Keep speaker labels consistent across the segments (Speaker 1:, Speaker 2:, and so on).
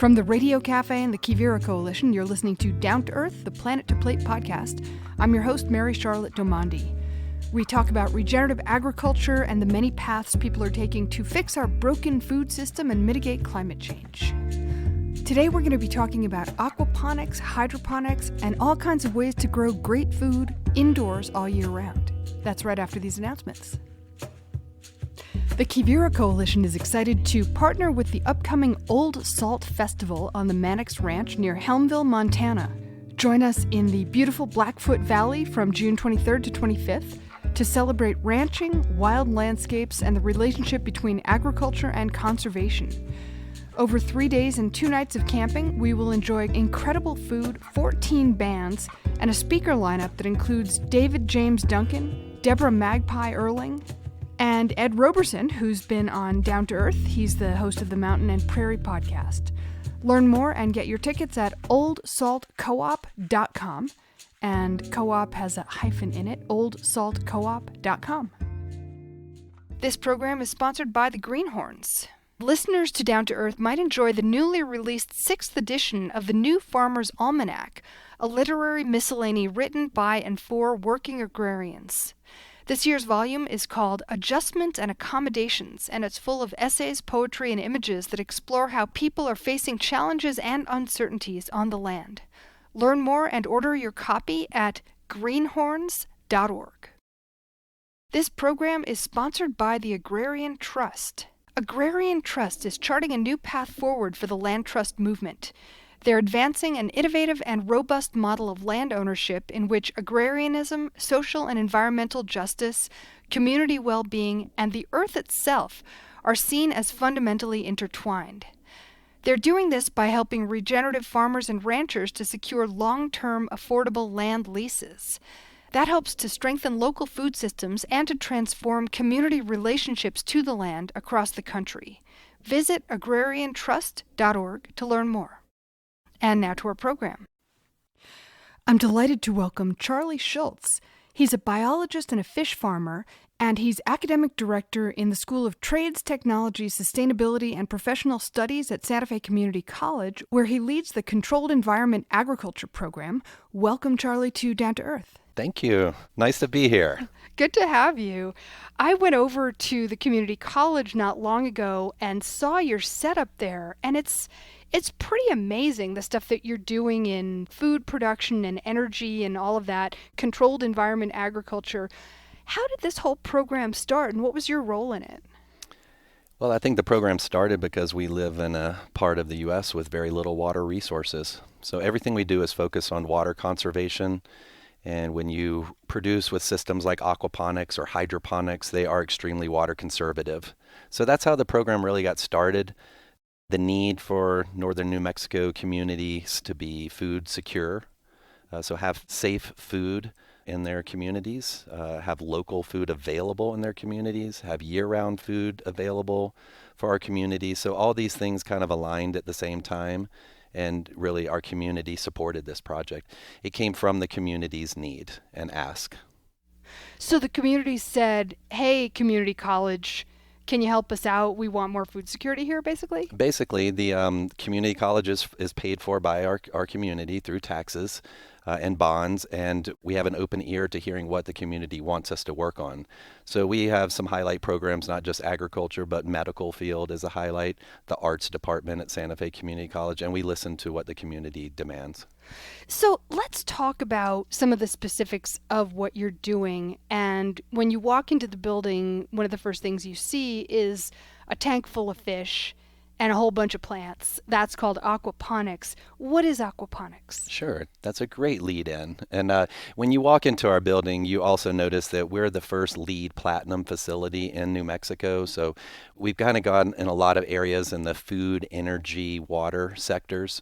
Speaker 1: From the Radio Cafe and the Quivira Coalition, you're listening to Down to Earth, the Planet to Plate podcast. I'm your host, Mary Charlotte Domandi. We talk about regenerative agriculture and the many paths people are taking to fix our broken food system and mitigate climate change. Today we're going to be talking about aquaponics, hydroponics, and all kinds of ways to grow great food indoors all year round. That's right after these announcements. The Quivira Coalition is excited to partner with the upcoming Old Salt Festival on the Mannix Ranch near Helmville, Montana. Join us in the beautiful Blackfoot Valley from June 23rd to 25th to celebrate ranching, wild landscapes, and the relationship between agriculture and conservation. Over 3 days and 2 nights of camping, we will enjoy incredible food, 14 bands, and a speaker lineup that includes David James Duncan, Deborah Magpie Erling, and Ed Roberson, who's been on Down to Earth. He's the host of the Mountain and Prairie podcast. Learn more and get your tickets at oldsaltcoop.com. And co-op has a hyphen in it, oldsaltcoop.com. This program is sponsored by the Greenhorns. Listeners to Down to Earth might enjoy the newly released 6th edition of the New Farmer's Almanac, a literary miscellany written by and for working agrarians. This year's volume is called Adjustments and Accommodations, and it's full of essays, poetry, and images that explore how people are facing challenges and uncertainties on the land. Learn more and order your copy at greenhorns.org. This program is sponsored by the Agrarian Trust. Agrarian Trust is charting a new path forward for the land trust movement. They're advancing an innovative and robust model of land ownership in which agrarianism, social and environmental justice, community well-being, and the earth itself are seen as fundamentally intertwined. They're doing this by helping regenerative farmers and ranchers to secure long-term, affordable land leases. That helps to strengthen local food systems and to transform community relationships to the land across the country. Visit agrariantrust.org to learn more. And now to our program. I'm delighted to welcome Charlie Shultz. He's a biologist and a fish farmer, and he's academic director in the School of Trades, Technology, Sustainability, and Professional Studies at Santa Fe Community College, where he leads the Controlled Environment Agriculture program. Welcome, Charlie, to Down to Earth.
Speaker 2: Thank you. Nice to be here.
Speaker 1: Good to have you. I went over to the community college not long ago and saw your setup there, and it's pretty amazing, the stuff that you're doing in food production and energy and all of that, controlled environment agriculture. How did this whole program start, and what was your role in it?
Speaker 2: Well, I think the program started because we live in a part of the U.S. with very little water resources. So everything we do is focused on water conservation. And when you produce with systems like aquaponics or hydroponics, they are extremely water conservative. So that's how the program really got started. The need for northern New Mexico communities to be food secure, so have safe food in their communities, have local food available in their communities, have year-round food available for our communities. So all these things kind of aligned at the same time, and really our community supported this project. It came from the community's need and ask.
Speaker 1: So the community said, hey, community college, can you help us out? We want more food security here, basically?
Speaker 2: Basically, the community college is paid for by our community through taxes and bonds, and we have an open ear to hearing what the community wants us to work on. So we have some highlight programs, not just agriculture, but medical field is a highlight, the arts department at Santa Fe Community College, and we listen to what the community demands.
Speaker 1: So let's talk about some of the specifics of what you're doing. And when you walk into the building, one of the first things you see is a tank full of fish and a whole bunch of plants. That's called aquaponics. What is aquaponics?
Speaker 2: Sure, that's a great lead in. And when you walk into our building, you also notice that we're the first LEED Platinum facility in New Mexico. So we've kind of gone in a lot of areas in the food, energy, water sectors.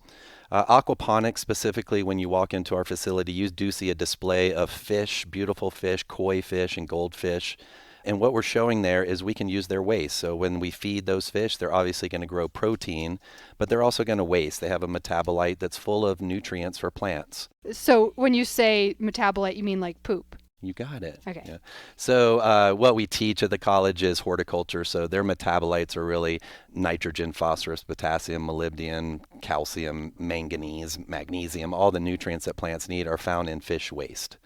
Speaker 2: Aquaponics specifically, when you walk into our facility, you do see a display of fish, beautiful fish, koi fish and goldfish. And what we're showing there is we can use their waste. So when we feed those fish, they're obviously going to grow protein, but they're also going to waste. They have a metabolite that's full of nutrients for plants.
Speaker 1: So when you say metabolite, you mean like poop?
Speaker 2: You got it.
Speaker 1: Okay.
Speaker 2: Yeah. So what we teach at the college is horticulture. So their metabolites are really nitrogen, phosphorus, potassium, molybdenum, calcium, manganese, magnesium. All the nutrients that plants need are found in fish waste.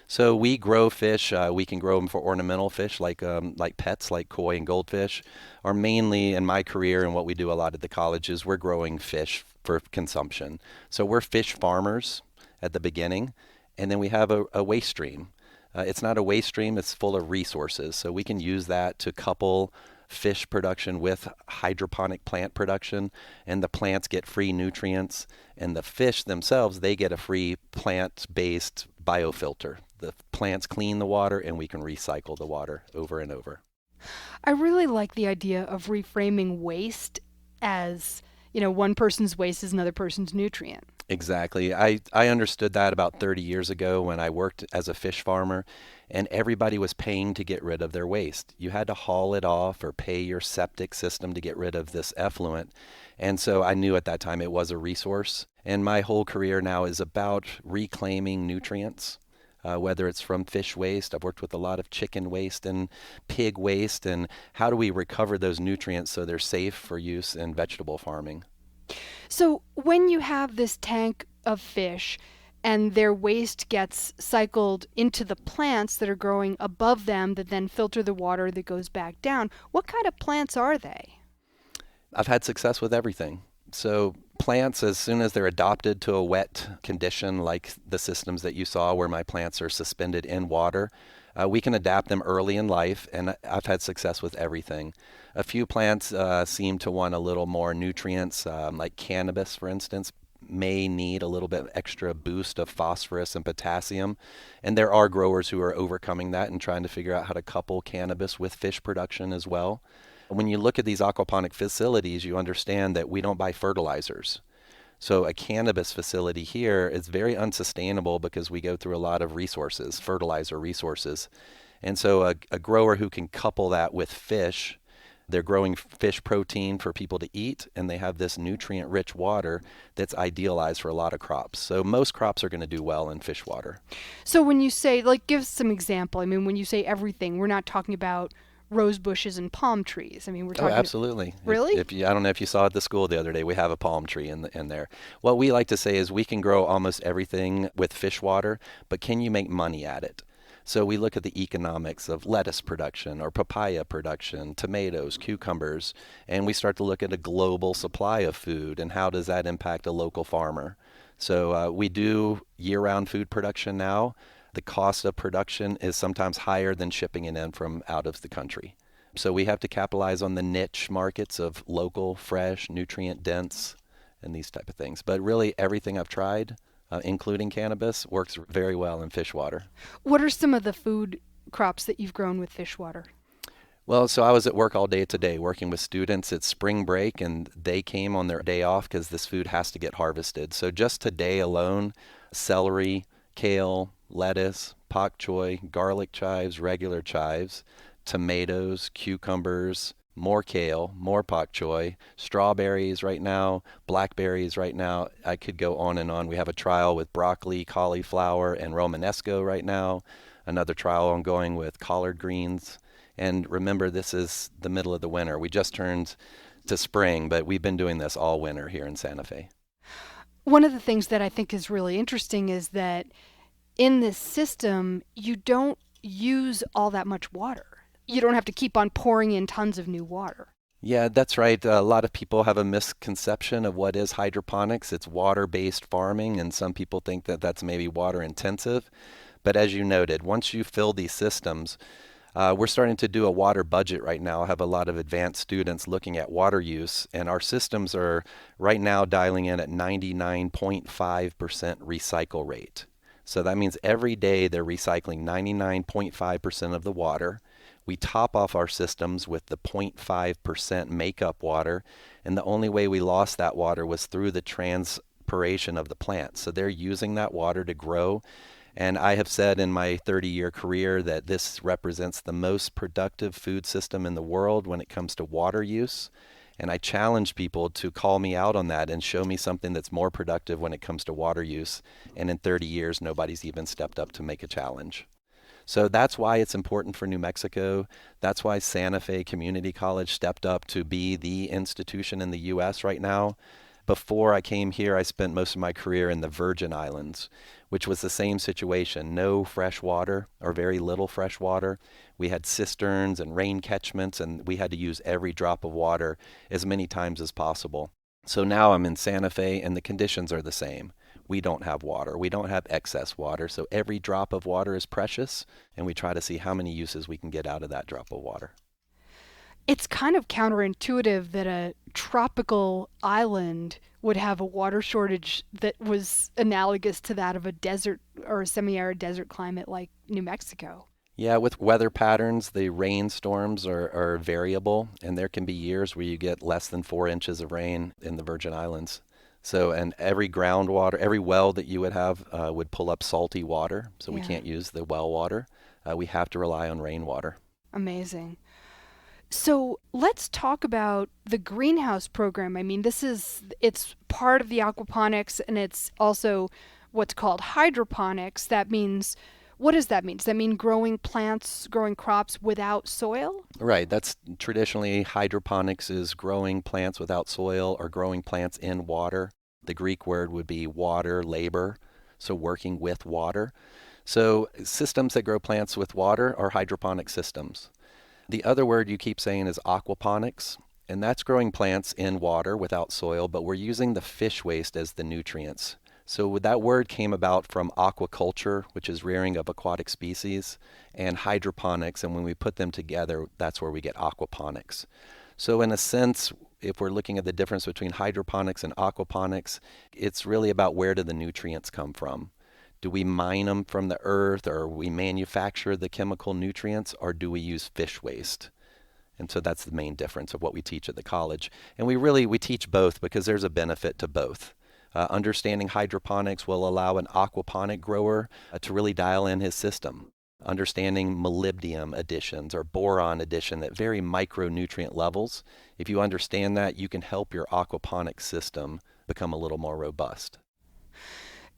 Speaker 2: So we grow fish. We can grow them for ornamental fish like pets, like koi and goldfish. Or mainly in my career and what we do a lot at the college is we're growing fish for consumption. So we're fish farmers at the beginning, and then we have a waste stream. It's not a waste stream, it's full of resources. So we can use that to couple fish production with hydroponic plant production, and the plants get free nutrients, and the fish themselves, they get a free plant-based biofilter. The plants clean the water, and we can recycle the water over and over.
Speaker 1: I really like the idea of reframing waste as, one person's waste is another person's nutrient.
Speaker 2: Exactly. I understood that about 30 years ago when I worked as a fish farmer, and everybody was paying to get rid of their waste. You had to haul it off or pay your septic system to get rid of this effluent. And so I knew at that time it was a resource. And my whole career now is about reclaiming nutrients, whether it's from fish waste. I've worked with a lot of chicken waste and pig waste, and how do we recover those nutrients so they're safe for use in vegetable farming?
Speaker 1: So when you have this tank of fish and their waste gets cycled into the plants that are growing above them that then filter the water that goes back down, what kind of plants are they?
Speaker 2: I've had success with everything. So plants, as soon as they're adopted to a wet condition, like the systems that you saw where my plants are suspended in water, we can adapt them early in life, and I've had success with everything. A few plants seem to want a little more nutrients, like cannabis, for instance, may need a little bit extra boost of phosphorus and potassium. And there are growers who are overcoming that and trying to figure out how to couple cannabis with fish production as well. When you look at these aquaponic facilities, you understand that we don't buy fertilizers. So a cannabis facility here is very unsustainable because we go through a lot of resources, fertilizer resources. And so a grower who can couple that with fish, they're growing fish protein for people to eat, and they have this nutrient-rich water that's idealized for a lot of crops. So most crops are going to do well in fish water.
Speaker 1: So when you say, give some example. I mean, when you say everything, we're not talking about rose bushes and palm trees. I mean, we're talking.
Speaker 2: Oh, absolutely.
Speaker 1: Really?
Speaker 2: If you, I don't know if you saw at the school the other day, we have a palm tree in there. What we like to say is we can grow almost everything with fish water, but can you make money at it? So we look at the economics of lettuce production or papaya production, tomatoes, cucumbers, and we start to look at a global supply of food and how does that impact a local farmer. So we do year-round food production now. The cost of production is sometimes higher than shipping it in from out of the country. So we have to capitalize on the niche markets of local, fresh, nutrient-dense, and these type of things. But really everything I've tried, including cannabis, works very well in fish water.
Speaker 1: What are some of the food crops that you've grown with fish water?
Speaker 2: Well, so I was at work all day today working with students. It's spring break, and they came on their day off because this food has to get harvested. So just today alone, celery, kale, lettuce, pak choi, garlic chives, regular chives, tomatoes, cucumbers, more kale, more pak choi, strawberries right now, blackberries right now. I could go on and on. We have a trial with broccoli, cauliflower, and Romanesco right now. Another trial ongoing with collard greens. And remember, this is the middle of the winter. We just turned to spring, but we've been doing this all winter here in Santa Fe.
Speaker 1: One of the things that I think is really interesting is that in this system, you don't use all that much water. You don't have to keep on pouring in tons of new water.
Speaker 2: Yeah, that's right. A lot of people have a misconception of what is hydroponics. It's water-based farming, and some people think that that's maybe water-intensive. But as you noted, once you fill these systems, we're starting to do a water budget right now. I have a lot of advanced students looking at water use, and our systems are right now dialing in at 99.5% recycle rate. So that means every day they're recycling 99.5% of the water. We top off our systems with the 0.5% makeup water, and the only way we lost that water was through the transpiration of the plant. So they're using that water to grow. And I have said in my 30-year career that this represents the most productive food system in the world when it comes to water use. And I challenge people to call me out on that and show me something that's more productive when it comes to water use. And in 30 years, nobody's even stepped up to make a challenge. So that's why it's important for New Mexico. That's why Santa Fe Community College stepped up to be the institution in the U.S. right now. Before I came here, I spent most of my career in the Virgin Islands, which was the same situation. No fresh water or very little fresh water. We had cisterns and rain catchments, and we had to use every drop of water as many times as possible. So now I'm in Santa Fe, and the conditions are the same. We don't have water. We don't have excess water. So every drop of water is precious, and we try to see how many uses we can get out of that drop of water.
Speaker 1: It's kind of counterintuitive that a tropical island would have a water shortage that was analogous to that of a desert or a semi-arid desert climate like New Mexico.
Speaker 2: Yeah, with weather patterns, the rainstorms are variable, and there can be years where you get less than 4 inches of rain in the Virgin Islands. So, and every groundwater, every well that you would have would pull up salty water, so we can't use the well water. We have to rely on rainwater.
Speaker 1: Amazing. So let's talk about the greenhouse program. I mean, it's part of the aquaponics, and it's also what's called hydroponics. What does that mean? Does that mean growing plants, growing crops without soil?
Speaker 2: Right. That's traditionally hydroponics is growing plants without soil or growing plants in water. The Greek word would be water, labor, so working with water. So systems that grow plants with water are hydroponic systems. The other word you keep saying is aquaponics, and that's growing plants in water without soil, but we're using the fish waste as the nutrients. So that word came about from aquaculture, which is rearing of aquatic species, and hydroponics, and when we put them together, that's where we get aquaponics. So in a sense, if we're looking at the difference between hydroponics and aquaponics, it's really about where do the nutrients come from. Do we mine them from the earth, or we manufacture the chemical nutrients, or do we use fish waste? And so that's the main difference of what we teach at the college. And we teach both because there's a benefit to both. Understanding hydroponics will allow an aquaponic grower to really dial in his system. Understanding molybdenum additions or boron addition at very micronutrient levels. If you understand that, you can help your aquaponic system become a little more robust.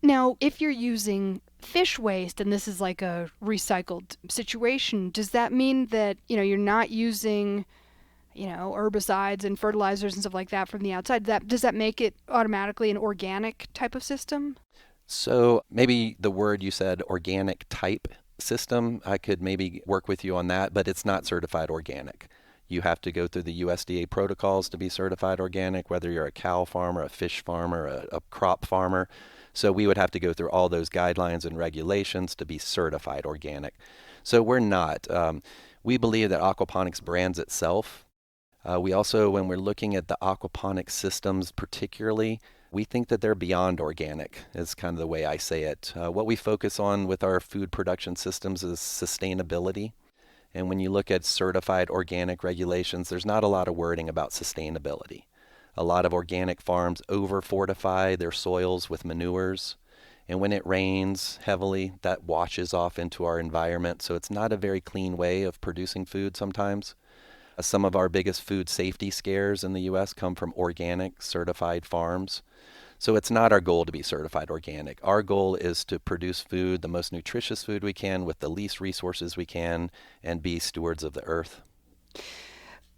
Speaker 1: Now, if you're using fish waste and this is like a recycled situation, does that mean that, you're not using, herbicides and fertilizers and stuff like that from the outside? Does that make it automatically an organic type of system?
Speaker 2: So maybe the word you said, organic type system, I could maybe work with you on that, but it's not certified organic. You have to go through the USDA protocols to be certified organic, whether you're a cow farmer, a fish farmer, a crop farmer. So we would have to go through all those guidelines and regulations to be certified organic. So we're not. We believe that aquaponics brands itself. We also, when we're looking at the aquaponics systems particularly, we think that they're beyond organic, is kind of the way I say it. What we focus on with our food production systems is sustainability. And when you look at certified organic regulations, there's not a lot of wording about sustainability. A lot of organic farms over-fortify their soils with manures. And when it rains heavily, that washes off into our environment. So it's not a very clean way of producing food sometimes. Some of our biggest food safety scares in the U.S. come from organic certified farms. So it's not our goal to be certified organic. Our goal is to produce food, the most nutritious food we can with the least resources we can, and be stewards of the earth.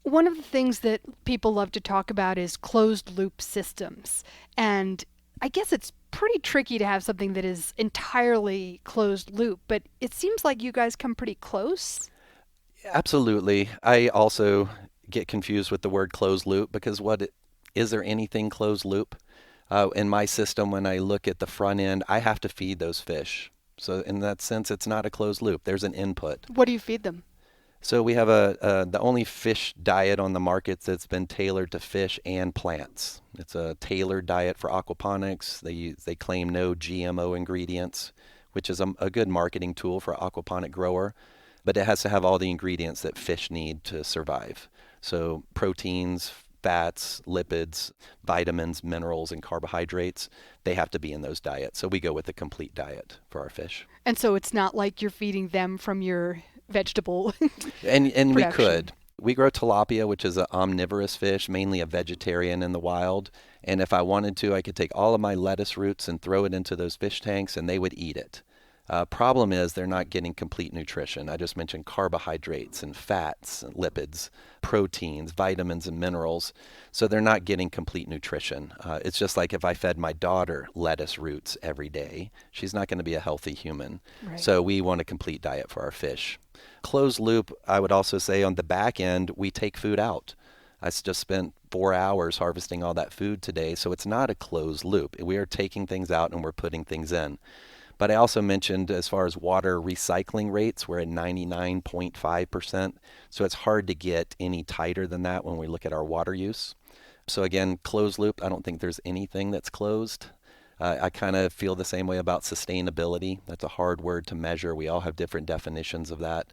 Speaker 1: One of the things that people love to talk about is closed loop systems. And I guess it's pretty tricky to have something that is entirely closed loop, but it seems like you guys come pretty close.
Speaker 2: Absolutely. I also get confused with the word closed loop because is there anything closed loop? In my system, when I look at the front end, I have to feed those fish. So in that sense, it's not a closed loop. There's an input.
Speaker 1: What do you feed them?
Speaker 2: So we have the only fish diet on the market that's been tailored to fish and plants. It's a tailored diet for aquaponics. They claim no GMO ingredients, which is a good marketing tool for an aquaponic grower, but it has to have all the ingredients that fish need to survive. So proteins, fats, lipids, vitamins, minerals, and carbohydrates, they have to be in those diets. So we go with a complete diet for our fish.
Speaker 1: And so it's not like you're feeding them from your vegetable
Speaker 2: and we
Speaker 1: production.
Speaker 2: could. We grow tilapia, which is an omnivorous fish, mainly a vegetarian in the wild. And if I wanted to, I could take all of my lettuce roots and throw it into those fish tanks and they would eat it. Problem is they're not getting complete nutrition. I just mentioned carbohydrates and fats and lipids, proteins, vitamins and minerals. So they're not getting complete nutrition. It's just like if I fed my daughter lettuce roots every day, she's not going to be a healthy human.
Speaker 1: Right.
Speaker 2: So we want a complete diet for our fish. Closed loop, I would also say on the back end, we take food out. I just spent 4 hours harvesting all that food today. So it's not a closed loop. We are taking things out and we're putting things in. But I also mentioned as far as water recycling rates, we're at 99.5%. So it's hard to get any tighter than that when we look at our water use. So again, closed loop, I don't think there's anything that's closed. I kind of feel the same way about sustainability. That's a hard word to measure. We all have different definitions of that.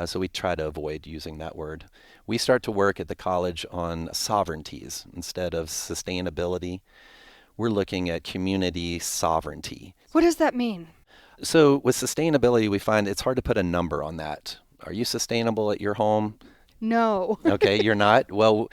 Speaker 2: So we try to avoid using that word. We start to work at the college on sovereignties instead of sustainability. We're looking at community sovereignty.
Speaker 1: What does that mean?
Speaker 2: So with sustainability, we find it's hard to put a number on that. Are you sustainable at your home?
Speaker 1: No.
Speaker 2: Okay, you're not? Well,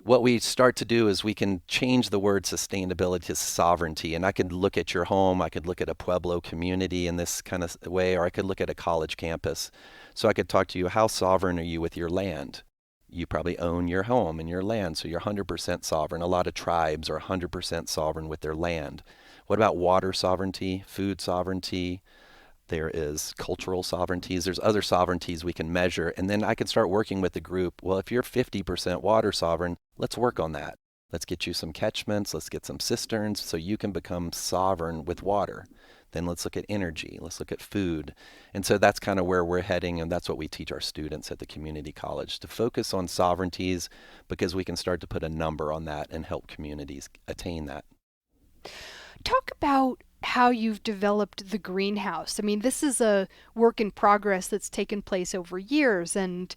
Speaker 2: what we start to do is we can change the word sustainability to sovereignty. And I could look at your home, I could look at a Pueblo community in this kind of way, or I could look at a college campus. So I could talk to you, how sovereign are you with your land? You probably own your home and your land, so you're 100% sovereign. A lot of tribes are 100% sovereign with their land. What about water sovereignty, food sovereignty? There is cultural sovereignties. There's other sovereignties we can measure. And then I can start working with the group. Well, if you're 50% water sovereign, let's work on that. Let's get you some catchments. Let's get some cisterns so you can become sovereign with water. Then let's look at energy. Let's look at food. And so that's kind of where we're heading. And that's what we teach our students at the community college, to focus on sovereignties, because we can start to put a number on that and help communities attain that.
Speaker 1: Talk about how you've developed the greenhouse. I mean, this is a work in progress that's taken place over years, and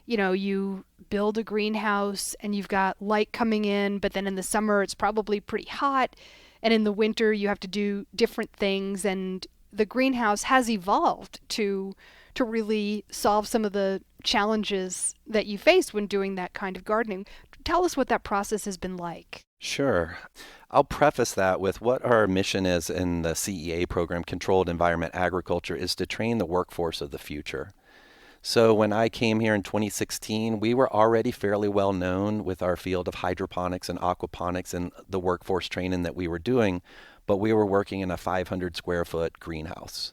Speaker 1: you build a greenhouse and you've got light coming in, but then in the summer it's probably pretty hot, and in the winter you have to do different things, and the greenhouse has evolved to really solve some of the challenges that you face when doing that kind of gardening. Tell us what that process has been like.
Speaker 2: Sure. I'll preface that with what our mission is in the CEA program, Controlled Environment Agriculture, is to train the workforce of the future. So when I came here in 2016, we were already fairly well known with our field of hydroponics and aquaponics and the workforce training that we were doing, but we were working in a 500 square foot greenhouse.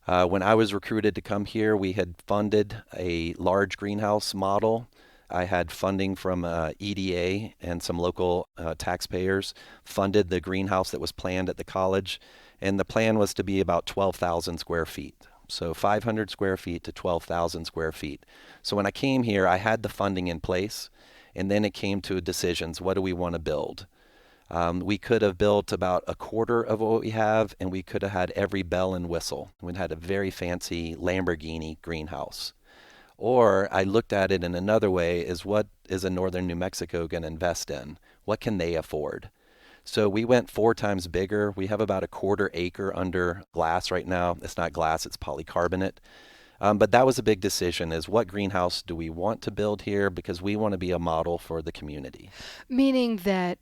Speaker 2: When I was recruited to come here, we had funded a large greenhouse model. I had funding from EDA and some local taxpayers funded the greenhouse that was planned at the college. And the plan was to be about 12,000 square feet. So 500 square feet to 12,000 square feet. So when I came here, I had the funding in place. And then it came to decisions. What do we want to build? We could have built about a quarter of what we have, and we could have had every bell and whistle. We had a very fancy Lamborghini greenhouse. Or I looked at it in another way, is what is a northern New Mexico going to invest in? What can they afford? So we went 4 times bigger. We have about a quarter acre under glass right now. It's not glass, it's polycarbonate. But that was a big decision, is what greenhouse do we want to build here? Because we want to be a model for the community.
Speaker 1: Meaning that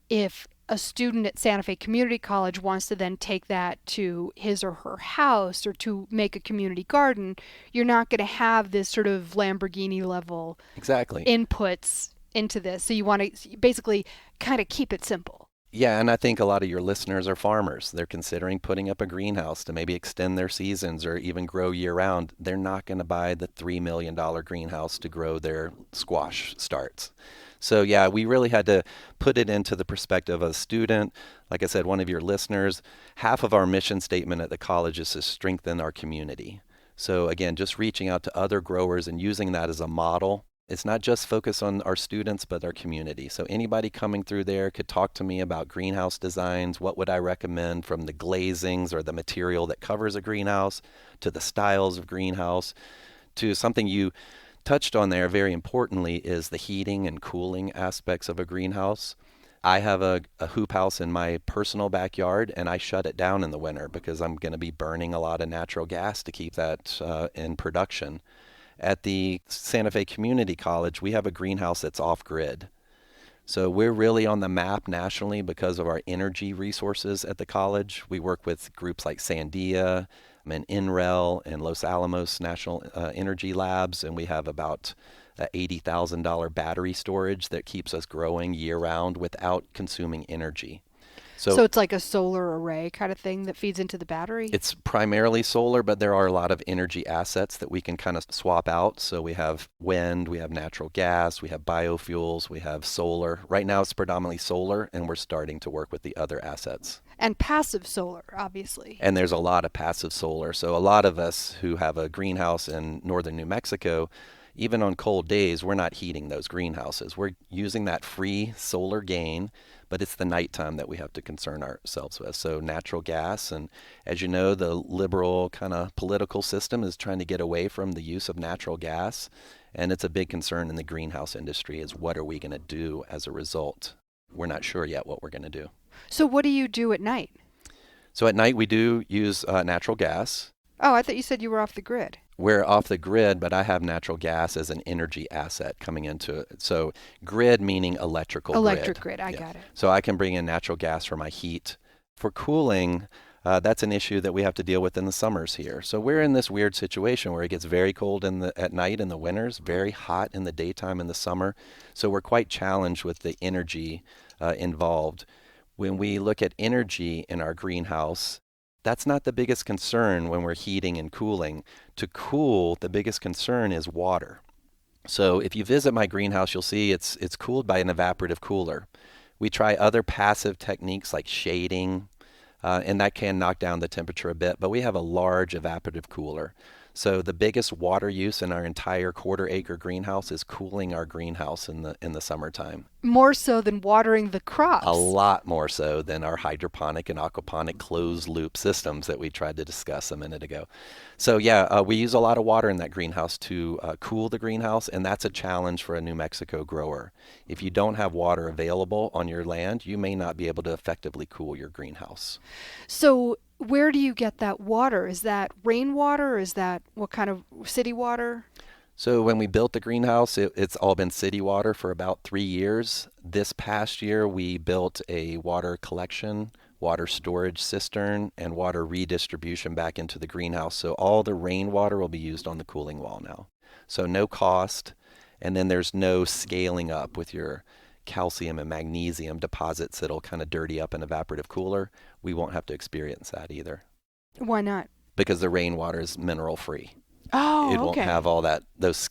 Speaker 1: if a student at Santa Fe Community College wants to then take that to his or her house or to make a community garden, you're not going to have this sort of Lamborghini level inputs into this. So you want to basically kind of keep it simple.
Speaker 2: Yeah, and I think a lot of your listeners are farmers. They're considering putting up a greenhouse to maybe extend their seasons or even grow year-round. They're not going to buy the $3 million greenhouse to grow their squash starts. So yeah, we really had to put it into the perspective of a student. Like I said, one of your listeners, half of our mission statement at the college is to strengthen our community. So again, just reaching out to other growers and using that as a model. It's not just focus on our students, but our community. So anybody coming through there could talk to me about greenhouse designs. What would I recommend, from the glazings or the material that covers a greenhouse to the styles of greenhouse to something you touched on there very importantly is the heating and cooling aspects of a greenhouse. I have a hoop house in my personal backyard, and I shut it down in the winter because I'm going to be burning a lot of natural gas to keep that in production. At the Santa Fe Community College, we have a greenhouse that's off-grid. So we're really on the map nationally because of our energy resources at the college. We work with groups like Sandia, in NREL and Los Alamos National Energy Labs, and we have about $80,000 battery storage that keeps us growing year-round without consuming energy.
Speaker 1: So it's like a solar array kind of thing that feeds into the battery?
Speaker 2: It's primarily solar, but there are a lot of energy assets that we can kind of swap out. So we have wind, we have natural gas, we have biofuels, we have solar. Right now it's predominantly solar, and we're starting to work with the other assets.
Speaker 1: And passive solar, obviously.
Speaker 2: And there's a lot of passive solar. So a lot of us who have a greenhouse in northern New Mexico, even on cold days, we're not heating those greenhouses. We're using that free solar gain, but it's the nighttime that we have to concern ourselves with. So natural gas, and as you know, the liberal kind of political system is trying to get away from the use of natural gas, and it's a big concern in the greenhouse industry is what are we going to do as a result? We're not sure yet what we're going to do.
Speaker 1: So what do you do at night?
Speaker 2: So at night we do use natural gas.
Speaker 1: Oh, I thought you said you were off the grid.
Speaker 2: We're off the grid, but I have natural gas as an energy asset coming into it. So grid meaning electric
Speaker 1: grid, I got it.
Speaker 2: So I can bring in natural gas for my heat. For cooling, that's an issue that we have to deal with in the summers here. So we're in this weird situation where it gets very cold at night in the winters, very hot in the daytime in the summer. So we're quite challenged with the energy involved. When we look at energy in our greenhouse, that's not the biggest concern when we're heating and cooling. To cool, the biggest concern is water. So if you visit my greenhouse, you'll see it's cooled by an evaporative cooler. We try other passive techniques like shading, and that can knock down the temperature a bit, but we have a large evaporative cooler. So the biggest water use in our entire quarter-acre greenhouse is cooling our greenhouse in the summertime.
Speaker 1: More so than watering the crops.
Speaker 2: A lot more so than our hydroponic and aquaponic closed-loop systems that we tried to discuss a minute ago. So yeah, we use a lot of water in that greenhouse to cool the greenhouse, and that's a challenge for a New Mexico grower. If you don't have water available on your land, you may not be able to effectively cool your greenhouse.
Speaker 1: So where do you get that water? Is that rainwater, or is that what kind of city water?
Speaker 2: So when we built the greenhouse, it's all been city water for about 3 years. This past year, we built a water collection, water storage cistern, and water redistribution back into the greenhouse. So all the rainwater will be used on the cooling wall now. So no cost, and then there's no scaling up with your calcium and magnesium deposits that'll kind of dirty up an evaporative cooler. We won't have to experience that either.
Speaker 1: Why not?
Speaker 2: Because the rainwater is mineral free.
Speaker 1: Oh,
Speaker 2: It won't
Speaker 1: okay.
Speaker 2: have all that,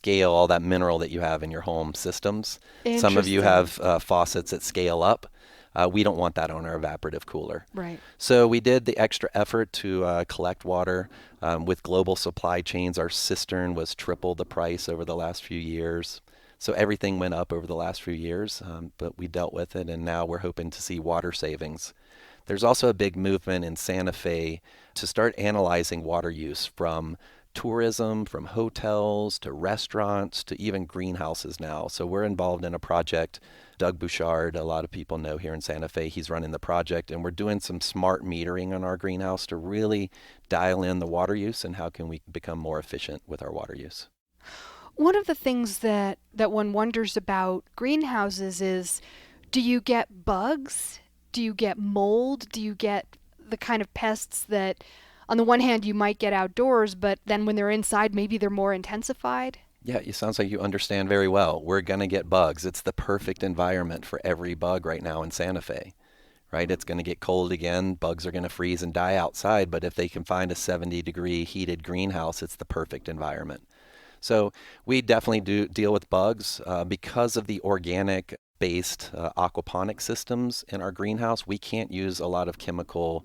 Speaker 2: all that mineral that you have in your home systems. Some of you
Speaker 1: Interesting.
Speaker 2: have faucets that scale up. We don't want that on our evaporative cooler.
Speaker 1: Right.
Speaker 2: So we did the extra effort to collect water. With global supply chains, our cistern was triple the price over the last few years. So everything went up over the last few years, but we dealt with it, and now we're hoping to see water savings. There's also a big movement in Santa Fe to start analyzing water use from tourism, from hotels to restaurants to even greenhouses now. So we're involved in a project. Doug Bouchard, a lot of people know here in Santa Fe, he's running the project, and we're doing some smart metering on our greenhouse to really dial in the water use and how can we become more efficient with our water use.
Speaker 1: One of the things that one wonders about greenhouses is, do you get bugs? Do you get mold? Do you get the kind of pests that, on the one hand, you might get outdoors, but then when they're inside, maybe they're more intensified?
Speaker 2: Yeah, it sounds like you understand very well. We're going to get bugs. It's the perfect environment for every bug right now in Santa Fe, right? It's going to get cold again. Bugs are going to freeze and die outside, but if they can find a 70-degree heated greenhouse, it's the perfect environment. So we definitely do deal with bugs because of the organic-based aquaponic systems in our greenhouse. We can't use a lot of chemical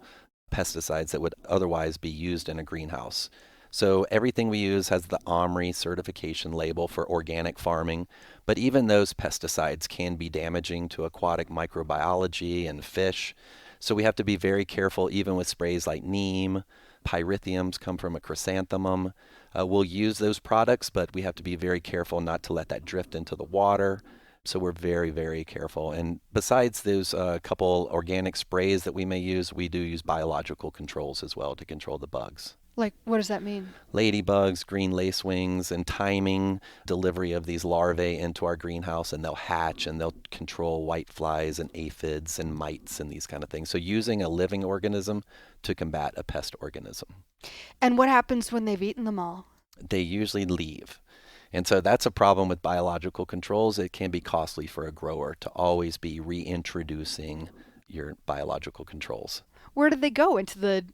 Speaker 2: pesticides that would otherwise be used in a greenhouse. So everything we use has the OMRI certification label for organic farming, but even those pesticides can be damaging to aquatic microbiology and fish. So we have to be very careful even with sprays like neem. Pyrithiums come from a chrysanthemum. We'll use those products, but we have to be very careful not to let that drift into the water. So we're very, very careful. And besides those couple organic sprays that we may use, we do use biological controls as well to control the bugs.
Speaker 1: Like, what does that mean?
Speaker 2: Ladybugs, green lacewings, and timing delivery of these larvae into our greenhouse, and they'll hatch and they'll control whiteflies and aphids and mites and these kind of things. So using a living organism to combat a pest organism.
Speaker 1: And what happens when they've eaten them all?
Speaker 2: They usually leave. And so that's a problem with biological controls. It can be costly for a grower to always be reintroducing your biological controls.
Speaker 1: Where do they go? Into the,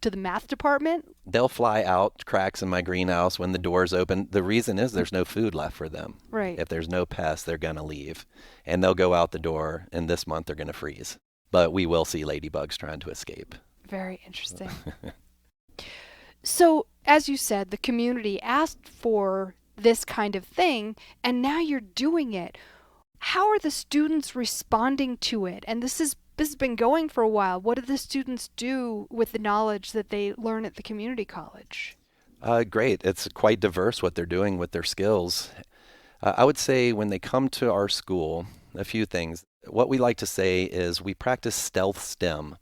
Speaker 1: to the math department?
Speaker 2: They'll fly out cracks in my greenhouse when the doors open. The reason is there's no food left for them.
Speaker 1: Right.
Speaker 2: If there's no pests, they're going to leave. And they'll go out the door, and this month they're going to freeze. But we will see ladybugs trying to escape.
Speaker 1: Very interesting. So, as you said, the community asked for this kind of thing, and now you're doing it. How are the students responding to it? And this has been going for a while. What do the students do with the knowledge that they learn at the community college?
Speaker 2: Great. It's quite diverse what they're doing with their skills. I would say when they come to our school, a few things. What we like to say is we practice stealth STEM.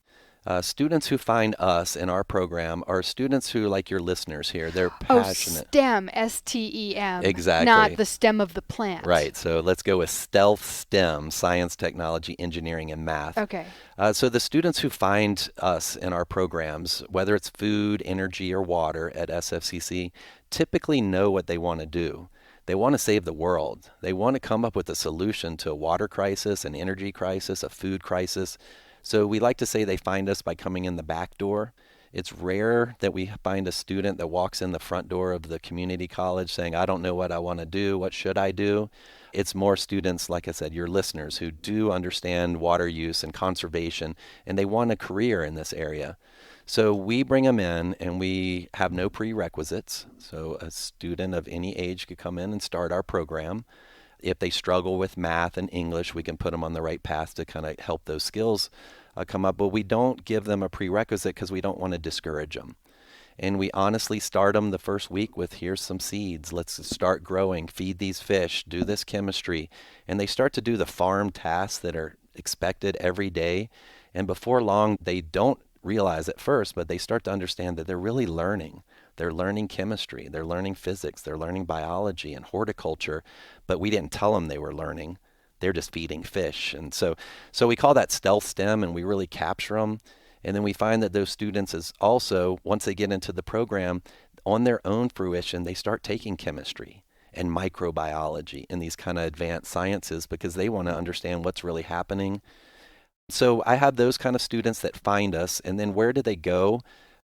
Speaker 2: Students who find us in our program are students who, like your listeners here, they're passionate.
Speaker 1: Oh, STEM, S-T-E-M.
Speaker 2: Exactly.
Speaker 1: Not the stem of the plant.
Speaker 2: Right. So let's go with stealth STEM, science, technology, engineering, and math.
Speaker 1: Okay.
Speaker 2: So the students who find us in our programs, whether it's food, energy, or water at SFCC, typically know what they want to do. They want to save the world. They want to come up with a solution to a water crisis, an energy crisis, a food crisis. So we like to say they find us by coming in the back door. It's rare that we find a student that walks in the front door of the community college saying, I don't know what I want to do, what should I do? It's more students, like I said, your listeners, who do understand water use and conservation, and they want a career in this area. So we bring them in, and we have no prerequisites. So a student of any age could come in and start our program. If they struggle with math and English, we can put them on the right path to kind of help those skills come up. But we don't give them a prerequisite because we don't want to discourage them. And we honestly start them the first week with, here's some seeds. Let's start growing, feed these fish, do this chemistry. And they start to do the farm tasks that are expected every day. And before long, they don't realize at first, but they start to understand that they're really learning. They're learning chemistry, they're learning physics, they're learning biology and horticulture, but we didn't tell them they were learning. They're just feeding fish. And so we call that stealth STEM, and we really capture them. And then we find that those students is also, once they get into the program, on their own fruition, they start taking chemistry and microbiology and these kind of advanced sciences because they want to understand what's really happening. So I have those kind of students that find us, and then where do they go?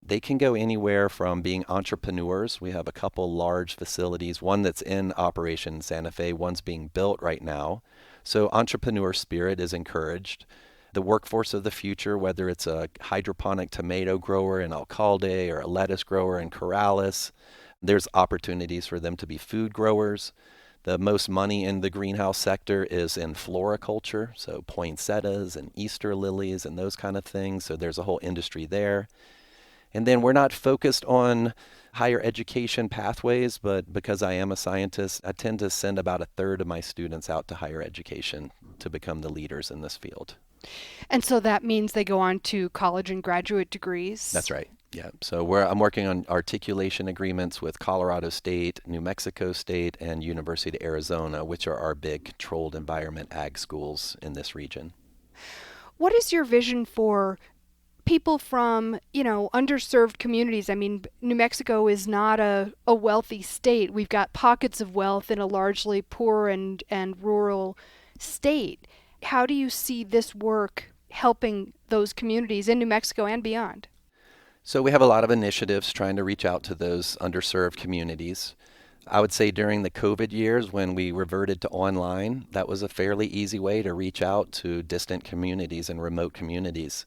Speaker 2: They can go anywhere from being entrepreneurs. We have a couple large facilities, one that's in operation in Santa Fe, one's being built right now. So entrepreneur spirit is encouraged. The workforce of the future, whether it's a hydroponic tomato grower in Alcalde or a lettuce grower in Corrales, there's opportunities for them to be food growers. The most money in the greenhouse sector is in floriculture, so poinsettias and Easter lilies and those kind of things. So there's a whole industry there. And then we're not focused on higher education pathways, but because I am a scientist, I tend to send about a third of my students out to higher education to become the leaders in this field.
Speaker 1: And so that means they go on to college and graduate degrees?
Speaker 2: That's right. Yeah. So I'm working on articulation agreements with Colorado State, New Mexico State, and University of Arizona, which are our big controlled environment ag schools in this region.
Speaker 1: What is your vision for people from, underserved communities? I mean, New Mexico is not a wealthy state. We've got pockets of wealth in a largely poor and rural state. How do you see this work helping those communities in New Mexico and beyond?
Speaker 2: So we have a lot of initiatives trying to reach out to those underserved communities. I would say during the COVID years when we reverted to online, that was a fairly easy way to reach out to distant communities and remote communities.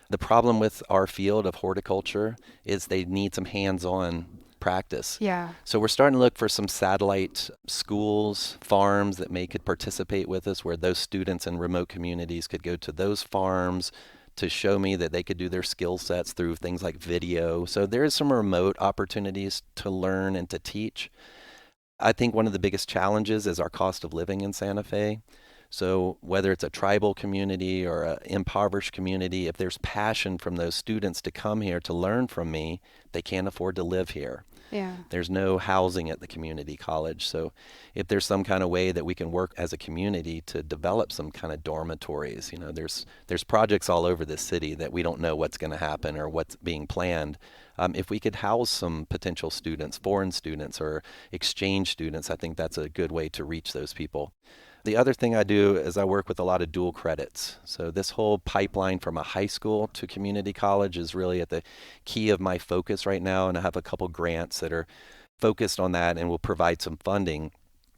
Speaker 2: The problem with our field of horticulture is they need some hands-on practice.
Speaker 1: Yeah.
Speaker 2: So we're starting to look for some satellite schools, farms that could participate with us, where those students in remote communities could go to those farms to show me that they could do their skill sets through things like video. So there is some remote opportunities to learn and to teach. I think one of the biggest challenges is our cost of living in Santa Fe. So whether it's a tribal community or an impoverished community, if there's passion from those students to come here to learn from me, they can't afford to live here.
Speaker 1: Yeah.
Speaker 2: There's no housing at the community college. So if there's some kind of way that we can work as a community to develop some kind of dormitories, there's projects all over this city that we don't know what's going to happen or what's being planned. If we could house some potential students, foreign students or exchange students, I think that's a good way to reach those people. The other thing I do is I work with a lot of dual credits. So this whole pipeline from a high school to community college is really at the key of my focus right now. And I have a couple grants that are focused on that and will provide some funding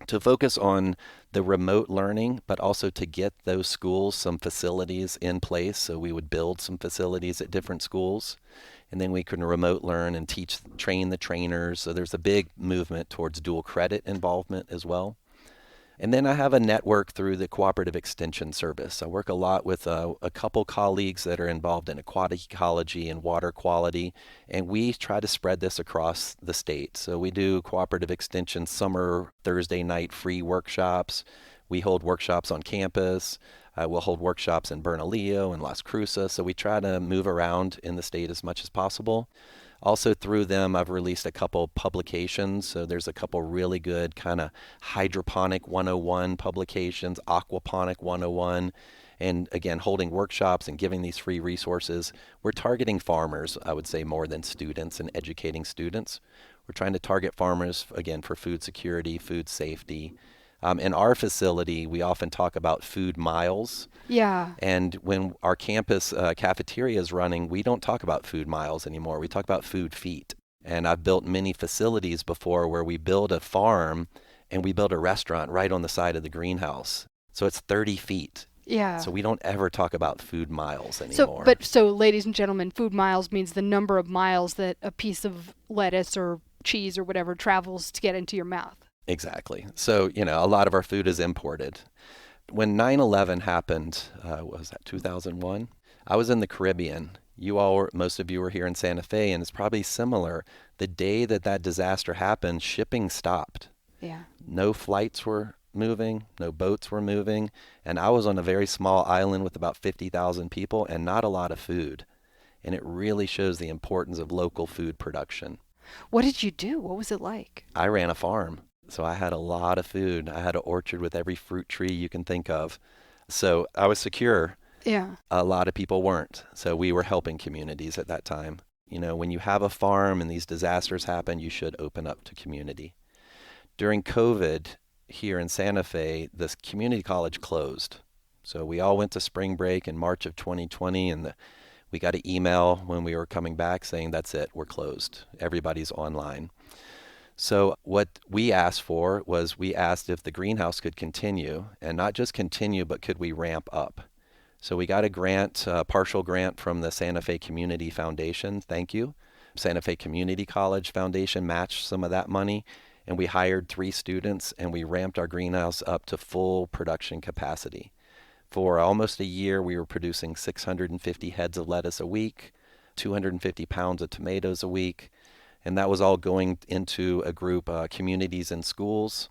Speaker 2: to focus on the remote learning, but also to get those schools some facilities in place. So we would build some facilities at different schools, and then we can remote learn and train the trainers. So there's a big movement towards dual credit involvement as well. And then I have a network through the Cooperative Extension Service. I work a lot with a couple colleagues that are involved in aquatic ecology and water quality, and we try to spread this across the state. So we do Cooperative Extension summer Thursday night free workshops. We hold workshops on campus. We'll hold workshops in Bernalillo and Las Cruces. So we try to move around in the state as much as possible. Also through them, I've released a couple publications. So there's a couple really good kind of Hydroponic 101 publications, Aquaponic 101, and again, holding workshops and giving these free resources. We're targeting farmers, I would say, more than students and educating students. We're trying to target farmers, again, for food security, food safety. In our facility, we often talk about food miles.
Speaker 1: Yeah.
Speaker 2: And when our campus cafeteria is running, we don't talk about food miles anymore. We talk about food feet. And I've built many facilities before where we build a farm and we build a restaurant right on the side of the greenhouse. So it's 30 feet.
Speaker 1: Yeah.
Speaker 2: So we don't ever talk about food miles anymore.
Speaker 1: So ladies and gentlemen, food miles means the number of miles that a piece of lettuce or cheese or whatever travels to get into your mouth.
Speaker 2: Exactly. So, a lot of our food is imported. When 9/11 happened, what was that, 2001? I was in the Caribbean. Most of you were here in Santa Fe, and it's probably similar. The day that disaster happened, shipping stopped.
Speaker 1: Yeah.
Speaker 2: No flights were moving, no boats were moving, and I was on a very small island with about 50,000 people and not a lot of food. And it really shows the importance of local food production.
Speaker 1: What did you do? What was it like?
Speaker 2: I ran a farm. So I had a lot of food. I had an orchard with every fruit tree you can think of. So I was secure.
Speaker 1: Yeah.
Speaker 2: A lot of people weren't. So we were helping communities at that time. When you have a farm and these disasters happen, you should open up to community. During COVID here in Santa Fe, this community college closed. So we all went to spring break in March of 2020, and we got an email when we were coming back saying, that's it, we're closed. Everybody's online. So what we asked for was we asked if the greenhouse could continue, and not just continue, but could we ramp up? So we got a grant, a partial grant from the Santa Fe Community Foundation. Thank you. Santa Fe Community College Foundation matched some of that money, and we hired 3 students, and we ramped our greenhouse up to full production capacity. For almost a year, we were producing 650 heads of lettuce a week, 250 pounds of tomatoes a week. And that was all going into a group, communities and schools.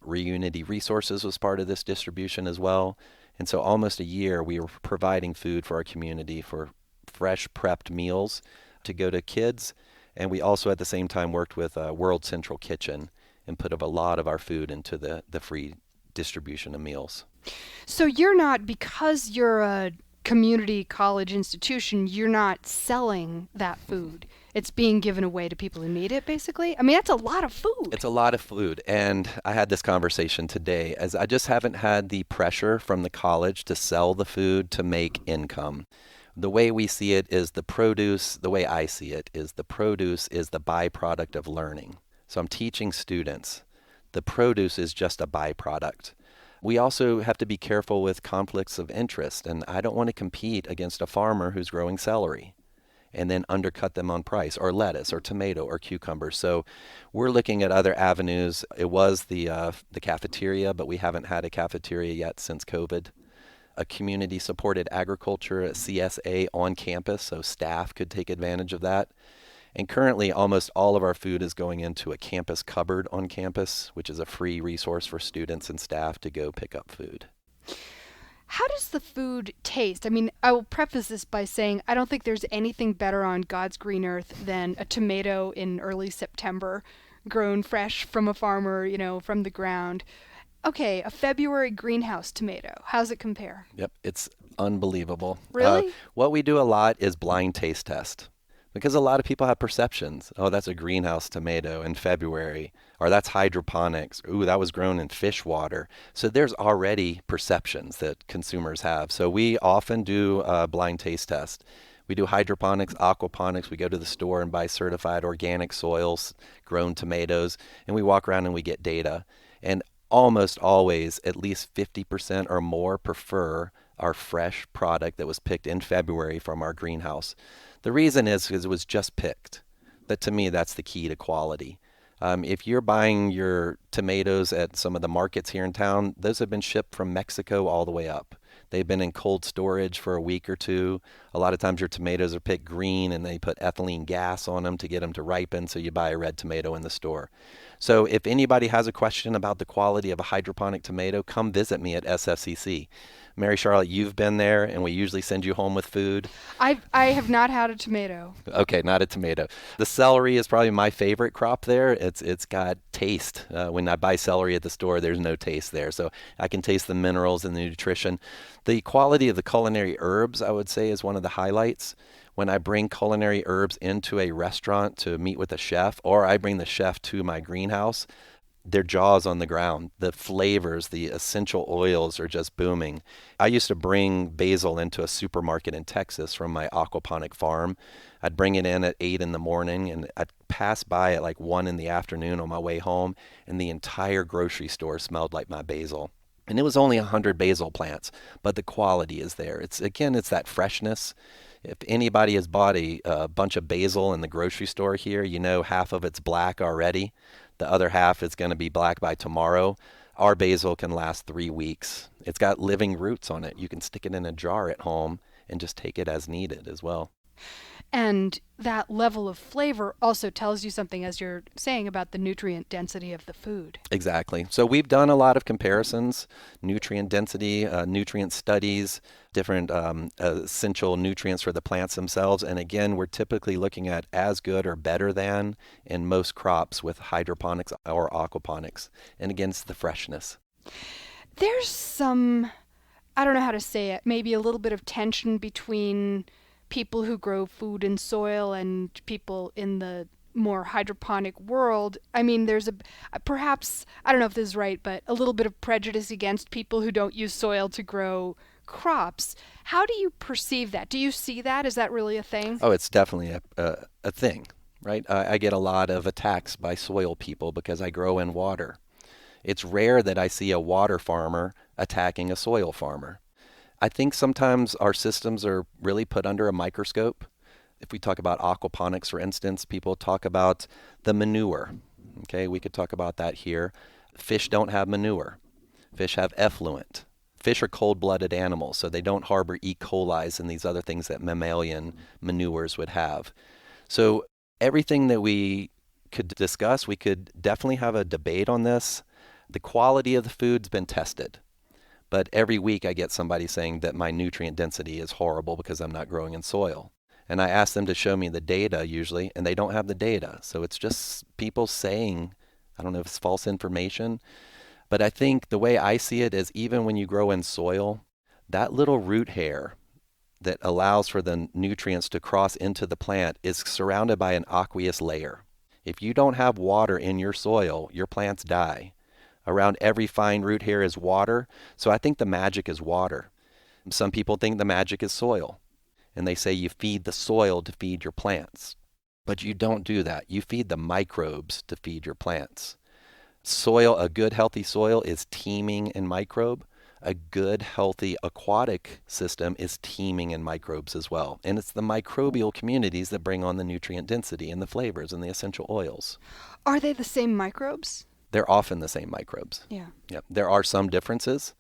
Speaker 2: Reunity Resources was part of this distribution as well. And so almost a year we were providing food for our community for fresh prepped meals to go to kids. And we also at the same time worked with World Central Kitchen and put a lot of our food into the free distribution of meals.
Speaker 1: So because you're a community college institution, you're not selling that food. It's being given away to people who need it, basically. I mean, that's a lot of food.
Speaker 2: It's a lot of food. And I had this conversation today as I just haven't had the pressure from the college to sell the food to make income. The way we see it is the way I see it is the produce is the byproduct of learning. So I'm teaching students. The produce is just a byproduct. We also have to be careful with conflicts of interest, and I don't want to compete against a farmer who's growing celery and then undercut them on price, or lettuce, or tomato, or cucumber. So we're looking at other avenues. It was the cafeteria, but we haven't had a cafeteria yet since COVID. A community-supported agriculture, a CSA on campus, so staff could take advantage of that. And currently, almost all of our food is going into a campus cupboard on campus, which is a free resource for students and staff to go pick up food.
Speaker 1: How does the food taste? I mean, I will preface this by saying I don't think there's anything better on God's green earth than a tomato in early September, grown fresh from a farmer, from the ground. Okay, a February greenhouse tomato. How's it compare?
Speaker 2: Yep, it's unbelievable.
Speaker 1: Really?
Speaker 2: What we do a lot is blind taste test because a lot of people have perceptions. Oh, that's a greenhouse tomato in February, or that's hydroponics. Ooh, that was grown in fish water. So there's already perceptions that consumers have. So we often do a blind taste test. We do hydroponics, aquaponics. We go to the store and buy certified organic soils, grown tomatoes, and we walk around and we get data. And almost always, at least 50% or more prefer our fresh product that was picked in February from our greenhouse. The reason is because it was just picked. That to me, that's the key to quality. If you're buying your tomatoes at some of the markets here in town, those have been shipped from Mexico all the way up. They've been in cold storage for a week or two. A lot of times your tomatoes are picked green and they put ethylene gas on them to get them to ripen, so you buy a red tomato in the store. So if anybody has a question about the quality of a hydroponic tomato, come visit me at SFCC. Mary Charlotte, you've been there, and we usually send you home with food.
Speaker 1: I have not had a tomato.
Speaker 2: Okay, not a tomato. The celery is probably my favorite crop there. It's got taste. When I buy celery at the store, there's no taste there. So I can taste the minerals and the nutrition. The quality of the culinary herbs, I would say, is one of the highlights. When I bring culinary herbs into a restaurant to meet with a chef, or I bring the chef to my greenhouse, their jaws on the ground. The flavors, the essential oils are just booming. I used to bring basil into a supermarket in Texas from my aquaponic farm. I'd bring it in at 8 in the morning and I'd pass by at like 1 in the afternoon on my way home, and the entire grocery store smelled like my basil. And it was only 100 basil plants, but the quality is there. It's that freshness. If anybody has bought a bunch of basil in the grocery store here, half of it's black already. The other half is going to be black by tomorrow. Our basil can last 3 weeks. It's got living roots on it. You can stick it in a jar at home and just take it as needed as well.
Speaker 1: And that level of flavor also tells you something, as you're saying, about the nutrient density of the food.
Speaker 2: Exactly. So we've done a lot of comparisons, nutrient density, nutrient studies, different essential nutrients for the plants themselves. And again, we're typically looking at as good or better than in most crops with hydroponics or aquaponics. And again, it's the freshness.
Speaker 1: There's some, I don't know how to say it, maybe a little bit of tension between people who grow food in soil and people in the more hydroponic world. I mean, there's perhaps, I don't know if this is right, but a little bit of prejudice against people who don't use soil to grow crops. How do you perceive that? Do you see that? Is that really a thing?
Speaker 2: Oh, it's definitely a thing, right? I get a lot of attacks by soil people because I grow in water. It's rare that I see a water farmer attacking a soil farmer. I think sometimes our systems are really put under a microscope. If we talk about aquaponics, for instance, people talk about the manure. Okay, we could talk about that here. Fish don't have manure. Fish have effluent. Fish are cold-blooded animals, so they don't harbor E. coli's and these other things that mammalian manures would have. So everything that we could discuss, we could definitely have a debate on this. The quality of the food's been tested. But every week I get somebody saying that my nutrient density is horrible because I'm not growing in soil. And I ask them to show me the data usually, and they don't have the data. So it's just people saying, I don't know if it's false information, but I think the way I see it is even when you grow in soil, that little root hair that allows for the nutrients to cross into the plant is surrounded by an aqueous layer. If you don't have water in your soil, your plants die. Around every fine root hair is water, so I think the magic is water. Some people think the magic is soil, and they say you feed the soil to feed your plants. But you don't do that. You feed the microbes to feed your plants. Soil, a good healthy soil is teeming in microbe. A good healthy aquatic system is teeming in microbes as well. And it's the microbial communities that bring on the nutrient density and the flavors and the essential oils.
Speaker 1: Are they the same microbes?
Speaker 2: They're often the same microbes.
Speaker 1: Yeah.
Speaker 2: Yep. There are some differences.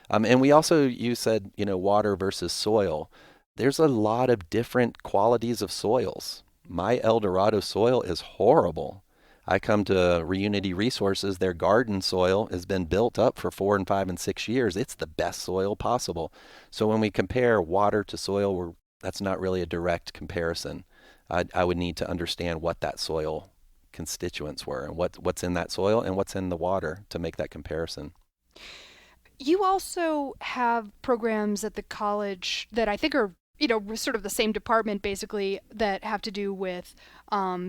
Speaker 2: And we also, you said, water versus soil. There's a lot of different qualities of soils. My El Dorado soil is horrible. I come to Reunity Resources, their garden soil has been built up for 4 and 5 and 6 years. It's the best soil possible. So when we compare water to soil, that's not really a direct comparison. I would need to understand what that soil constituents were and what's in that soil and what's in the water to make that comparison.
Speaker 1: You also have programs at the college that I think are, sort of the same department basically, that have to do with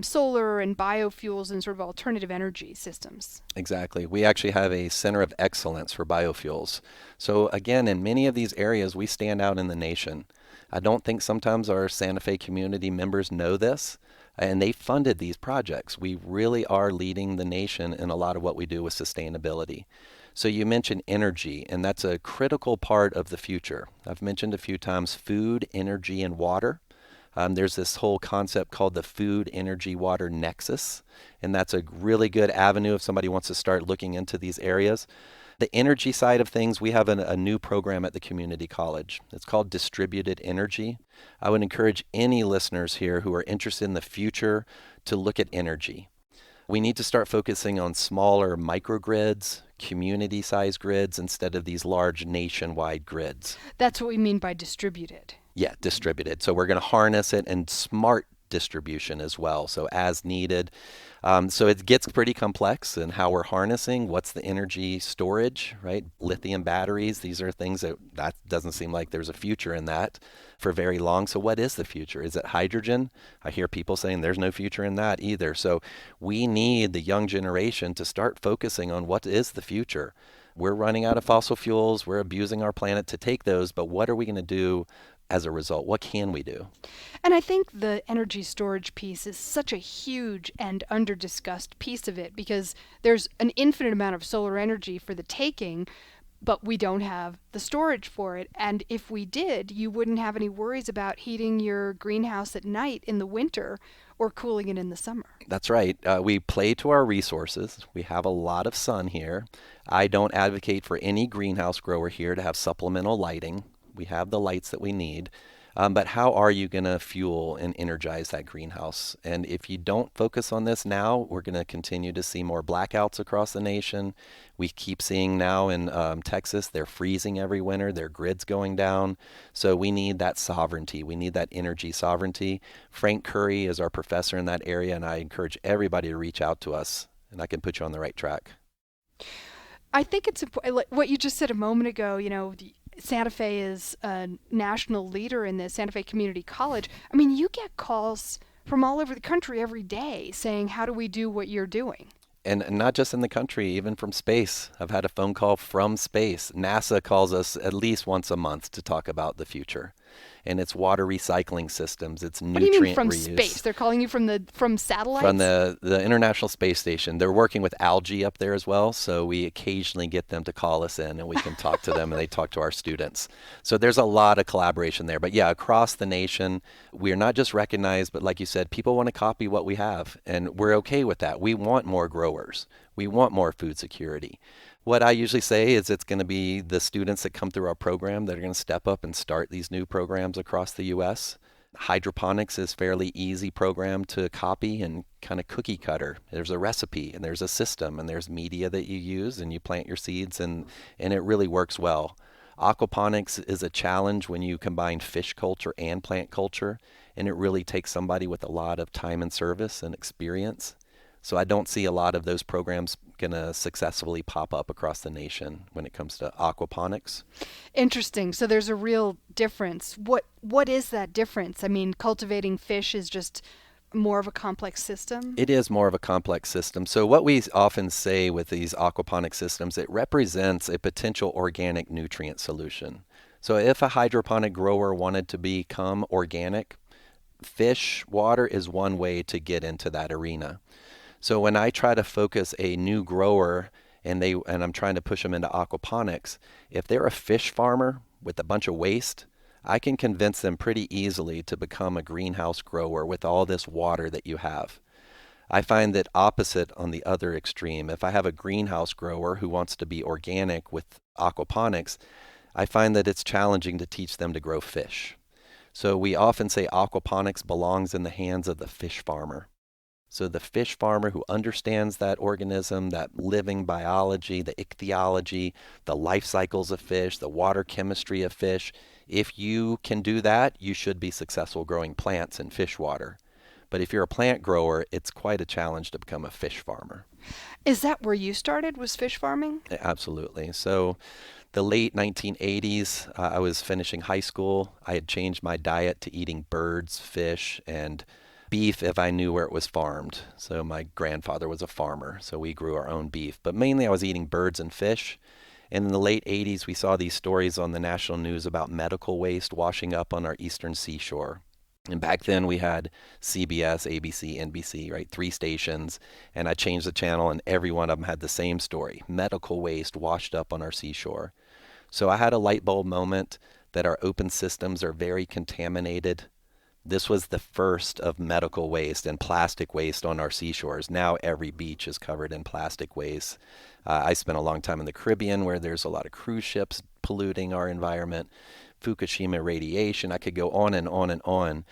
Speaker 1: solar and biofuels and sort of alternative energy systems.
Speaker 2: Exactly. We actually have a center of excellence for biofuels. So again, in many of these areas, we stand out in the nation. I don't think sometimes our Santa Fe community members know this, and they funded these projects. We really are leading the nation in a lot of what we do with sustainability. So you mentioned energy, and that's a critical part of the future. I've mentioned a few times food, energy, and water. There's this whole concept called the food, energy, water nexus, and that's a really good avenue if somebody wants to start looking into these areas. The energy side of things, we have a new program at the community college. It's called Distributed Energy. I would encourage any listeners here who are interested in the future to look at energy. We need to start focusing on smaller microgrids, community-sized grids, instead of these large nationwide grids.
Speaker 1: That's what we mean by distributed.
Speaker 2: Yeah, distributed. So we're going to harness it and smart distribution as well, so as needed. So it gets pretty complex in how we're harnessing. What's the energy storage, right? Lithium batteries, these are things that doesn't seem like there's a future in that for very long. So what is the future? Is it hydrogen? I hear people saying there's no future in that either. So we need the young generation to start focusing on what is the future. We're running out of fossil fuels. We're abusing our planet to take those, but what are we going to do as a result? What can we do?
Speaker 1: And I think the energy storage piece is such a huge and under-discussed piece of it, because there's an infinite amount of solar energy for the taking, but we don't have the storage for it. And if we did, you wouldn't have any worries about heating your greenhouse at night in the winter or cooling it in the summer.
Speaker 2: That's right. We play to our resources. We have a lot of sun here. I don't advocate for any greenhouse grower here to have supplemental lighting. We have the lights that we need. But how are you going to fuel and energize that greenhouse? And if you don't focus on this now, we're going to continue to see more blackouts across the nation. We keep seeing now in Texas, they're freezing every winter, their grid's going down. So we need that sovereignty. We need that energy sovereignty. Frank Curry is our professor in that area, and I encourage everybody to reach out to us, and I can put you on the right track.
Speaker 1: I think it's important, what you just said a moment ago, Santa Fe is a national leader in this, Santa Fe Community College. I mean, you get calls from all over the country every day saying, how do we do what you're doing?
Speaker 2: And not just in the country, even from space. I've had a phone call from space. NASA calls us at least once a month to talk about the future. And it's water recycling systems, it's nutrient reuse.
Speaker 1: What do you mean from space? They're calling you from satellites?
Speaker 2: From the International Space Station. They're working with algae up there as well, so we occasionally get them to call us in and we can talk to them and they talk to our students. So there's a lot of collaboration there. But yeah, across the nation, we're not just recognized, but like you said, people want to copy what we have, and we're okay with that. We want more growers. We want more food security. What I usually say is it's going to be the students that come through our program that are going to step up and start these new programs across the U.S. Hydroponics is a fairly easy program to copy and kind of cookie cutter. There's a recipe and there's a system and there's media that you use and you plant your seeds and it really works well. Aquaponics is a challenge when you combine fish culture and plant culture, and it really takes somebody with a lot of time and service and experience. So I don't see a lot of those programs going to successfully pop up across the nation when it comes to aquaponics.
Speaker 1: Interesting. So there's a real difference. What is that difference? I mean, cultivating fish is just more of a complex system? It
Speaker 2: is more of a complex system. So what we often say with these aquaponic systems, it represents a potential organic nutrient solution. So if a hydroponic grower wanted to become organic, fish water is one way to get into that arena. So when I try to focus a new grower and I'm trying to push them into aquaponics, if they're a fish farmer with a bunch of waste, I can convince them pretty easily to become a greenhouse grower with all this water that you have. I find that opposite on the other extreme. If I have a greenhouse grower who wants to be organic with aquaponics, I find that it's challenging to teach them to grow fish. So we often say aquaponics belongs in the hands of the fish farmer. So the fish farmer who understands that organism, that living biology, the ichthyology, the life cycles of fish, the water chemistry of fish, if you can do that, you should be successful growing plants in fish water. But if you're a plant grower, it's quite a challenge to become a fish farmer.
Speaker 1: Is that where you started, was fish farming?
Speaker 2: Absolutely. So the late 1980s, I was finishing high school. I had changed my diet to eating birds, fish, and beef if I knew where it was farmed. So my grandfather was a farmer, so we grew our own beef. But mainly I was eating birds and fish. And in the late 80s, we saw these stories on the national news about medical waste washing up on our eastern seashore. And back then we had CBS, ABC, NBC, right? 3 stations. And I changed the channel and every one of them had the same story. Medical waste washed up on our seashore. So I had a light bulb moment that our open systems are very contaminated. This was the first of medical waste and plastic waste on our seashores. Now every beach is covered in plastic waste. I spent a long time in the Caribbean where there's a lot of cruise ships polluting our environment. Fukushima radiation. I could go on and on and on.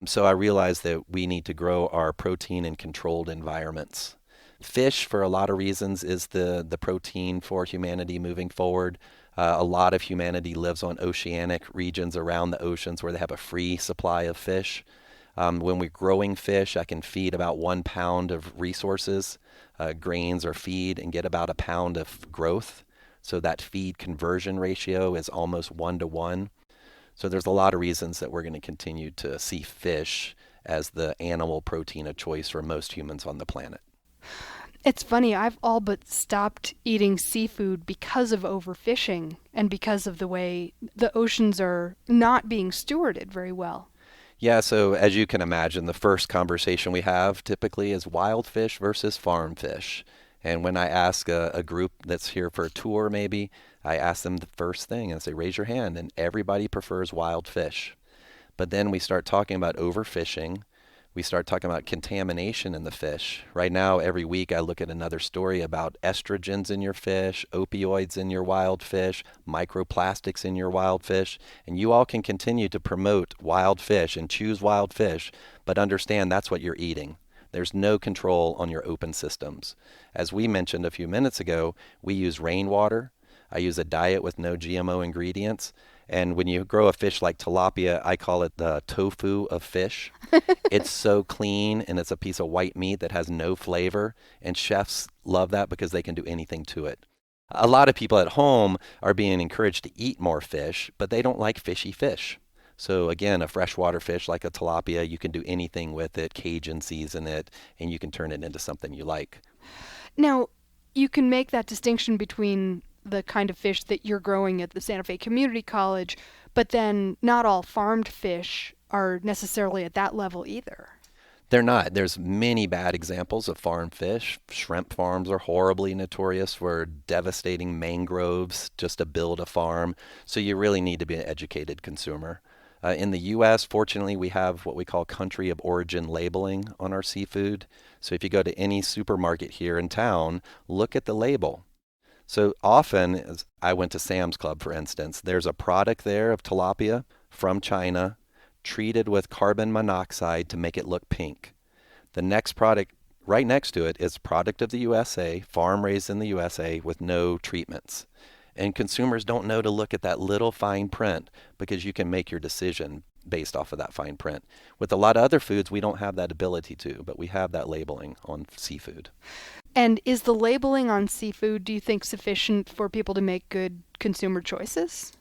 Speaker 2: So I realized that we need to grow our protein in controlled environments. Fish, for a lot of reasons, is the protein for humanity moving forward. A lot of humanity lives on oceanic regions around the oceans where they have a free supply of fish. When we're growing fish, I can feed about 1 pound of resources, grains or feed, and get about a pound of growth. So that feed conversion ratio is almost 1 to 1. So there's a lot of reasons that we're going to continue to see fish as the animal protein of choice for most humans on the planet.
Speaker 1: It's funny, I've all but stopped eating seafood because of overfishing and because of the way the oceans are not being stewarded very well.
Speaker 2: Yeah, so as you can imagine, the first conversation we have typically is wild fish versus farm fish. And when I ask a group that's here for a tour maybe, I ask them the first thing and I say, raise your hand, and everybody prefers wild fish. But then we start talking about overfishing. We start talking about contamination in the fish. Right now, every week I look at another story about estrogens in your fish, opioids in your wild fish, microplastics in your wild fish. And you all can continue to promote wild fish and choose wild fish, but understand that's what you're eating. There's no control on your open systems. As we mentioned a few minutes ago, we use rainwater. I use a diet with no GMO ingredients. And when you grow a fish like tilapia, I call it the tofu of fish. It's so clean, and it's a piece of white meat that has no flavor. And chefs love that because they can do anything to it. A lot of people at home are being encouraged to eat more fish, but they don't like fishy fish. So again, a freshwater fish like a tilapia, you can do anything with it, Cajun season it, and you can turn it into something you like.
Speaker 1: Now, you can make that distinction between the kind of fish that you're growing at the Santa Fe Community College, but then not all farmed fish are necessarily at that level either.
Speaker 2: They're not. There's many bad examples of farm fish. Shrimp farms are horribly notorious for devastating mangroves just to build a farm. So you really need to be an educated consumer. In the U.S., fortunately, we have what we call country of origin labeling on our seafood. So if you go to any supermarket here in town, look at the label. So often, as I went to Sam's Club, for instance, there's a product there of tilapia from China treated with carbon monoxide to make it look pink. The next product right next to it is product of the USA, farm raised in the USA with no treatments. And consumers don't know to look at that little fine print because you can make your decision based off of that fine print. With a lot of other foods, we don't have that ability to, but we have that labeling on seafood.
Speaker 1: And is the labeling on seafood, do you think, sufficient for people to make good consumer choices?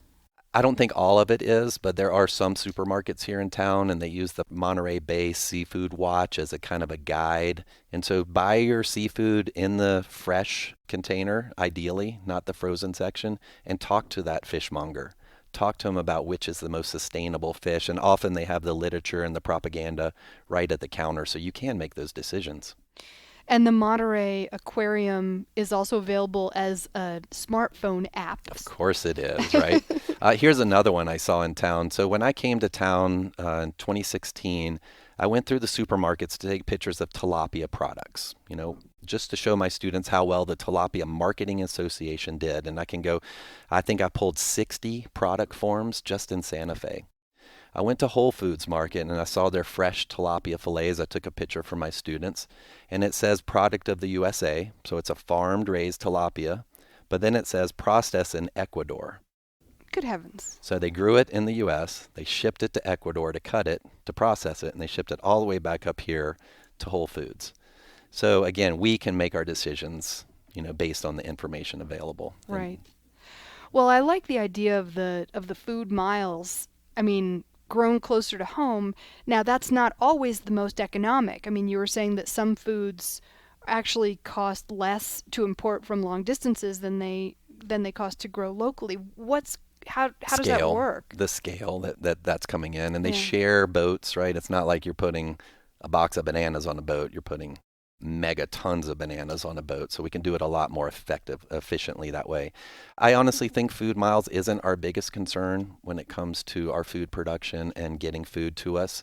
Speaker 2: I don't think all of it is, but there are some supermarkets here in town, and they use the Monterey Bay Seafood Watch as a kind of a guide. And so buy your seafood in the fresh container, ideally, not the frozen section, and talk to that fishmonger. Talk to them about which is the most sustainable fish. And often they have the literature and the propaganda right at the counter, so you can make those decisions.
Speaker 1: And the Monterey Aquarium is also available as a smartphone app.
Speaker 2: Of course it is, right? Here's another one I saw in town. So when I came to town in 2016, I went through the supermarkets to take pictures of tilapia products, just to show my students how well the Tilapia Marketing Association did. And I think I pulled 60 product forms just in Santa Fe. I went to Whole Foods Market and I saw their fresh tilapia fillets. I took a picture for my students, and it says product of the USA. So it's a farmed raised tilapia, but then it says processed in Ecuador.
Speaker 1: Good heavens.
Speaker 2: So they grew it in the US, they shipped it to Ecuador to cut it, to process it, and they shipped it all the way back up here to Whole Foods. So again, we can make our decisions, based on the information available.
Speaker 1: Right. Well, I like the idea of the food miles. I mean, grown closer to home. Now, that's not always the most economic. I mean, you were saying that some foods actually cost less to import from long distances than they cost to grow locally. How does that work?
Speaker 2: The scale that's coming in, and they share boats, right? It's not like you're putting a box of bananas on a boat. You're putting mega tons of bananas on a boat, so we can do it a lot more efficiently that way. I honestly think food miles isn't our biggest concern when it comes to our food production and getting food to us.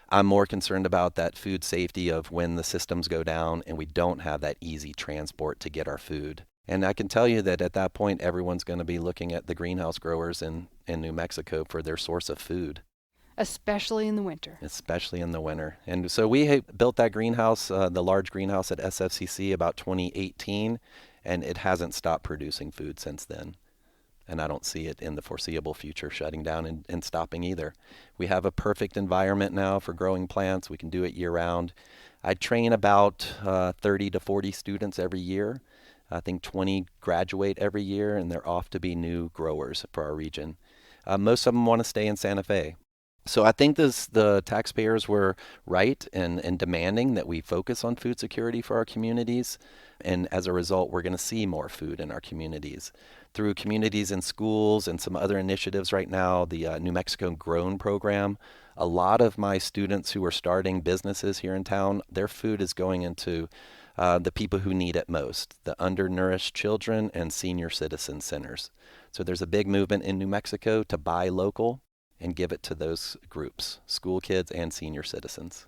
Speaker 2: I'm more concerned about that food safety of when the systems go down and we don't have that easy transport to get our food. And I can tell you that at that point, everyone's going to be looking at the greenhouse growers in New Mexico for their source of food.
Speaker 1: Especially in the winter.
Speaker 2: Especially in the winter. And so we built that greenhouse, the large greenhouse at SFCC about 2018, and it hasn't stopped producing food since then. And I don't see it in the foreseeable future shutting down and stopping either. We have a perfect environment now for growing plants. We can do it year round. I train about 30 to 40 students every year. I think 20 graduate every year, and they're off to be new growers for our region. Most of them want to stay in Santa Fe. So I think the taxpayers were right in demanding that we focus on food security for our communities. And as a result, we're going to see more food in our communities. Through communities in schools and some other initiatives right now, the New Mexico Grown program, a lot of my students who are starting businesses here in town, their food is going into the people who need it most, the undernourished children and senior citizen centers. So there's a big movement in New Mexico to buy local and give it to those groups, school kids and senior citizens.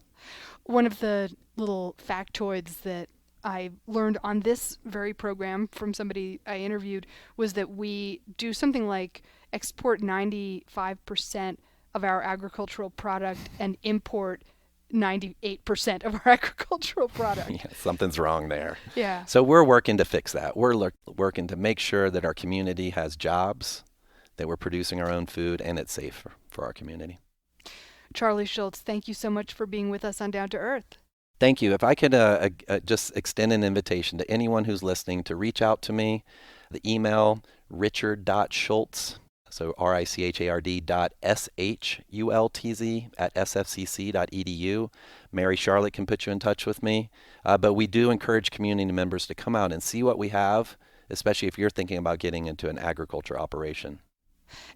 Speaker 1: One of the little factoids that I learned on this very program from somebody I interviewed was that we do something like export 95% of our agricultural product and import 98% of our agricultural product.
Speaker 2: Yeah, something's wrong there.
Speaker 1: Yeah.
Speaker 2: So we're working to fix that. We're working to make sure that our community has jobs, that we're producing our own food, and it's safe for our community.
Speaker 1: Charlie Shultz, thank you so much for being with us on Down to Earth.
Speaker 2: Thank you. If I could just extend an invitation to anyone who's listening to reach out to me, the email richard.schultz, so richard.schultz@sfcc.edu. Mary Charlotte can put you in touch with me. But we do encourage community members to come out and see what we have, especially if you're thinking about getting into an agriculture operation.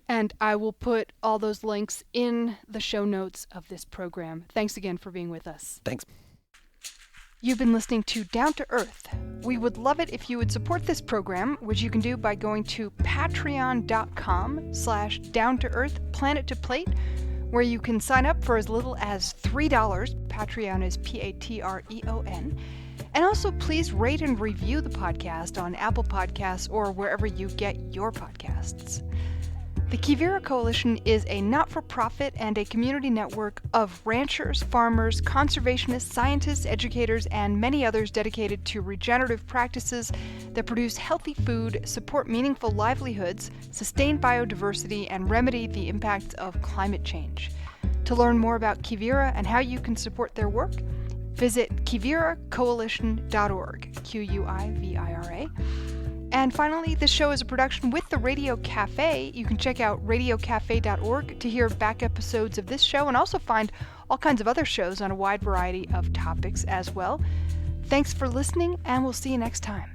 Speaker 1: And I will put all those links in the show notes of this program. Thanks again for being with us.
Speaker 2: Thanks.
Speaker 1: You've been listening to Down to Earth. We would love it if you would support this program, which you can do by going to patreon.com/down-to-earth planet to plate, where you can sign up for as little as $3. Patreon is Patreon. And also please rate and review the podcast on Apple Podcasts or wherever you get your podcasts. The Quivira Coalition is a not-for-profit and a community network of ranchers, farmers, conservationists, scientists, educators, and many others dedicated to regenerative practices that produce healthy food, support meaningful livelihoods, sustain biodiversity, and remedy the impacts of climate change. To learn more about Quivira and how you can support their work, visit quiviracoalition.org, Quivira. And finally, this show is a production with the Radio Cafe. You can check out radiocafe.org to hear back episodes of this show and also find all kinds of other shows on a wide variety of topics as well. Thanks for listening, and we'll see you next time.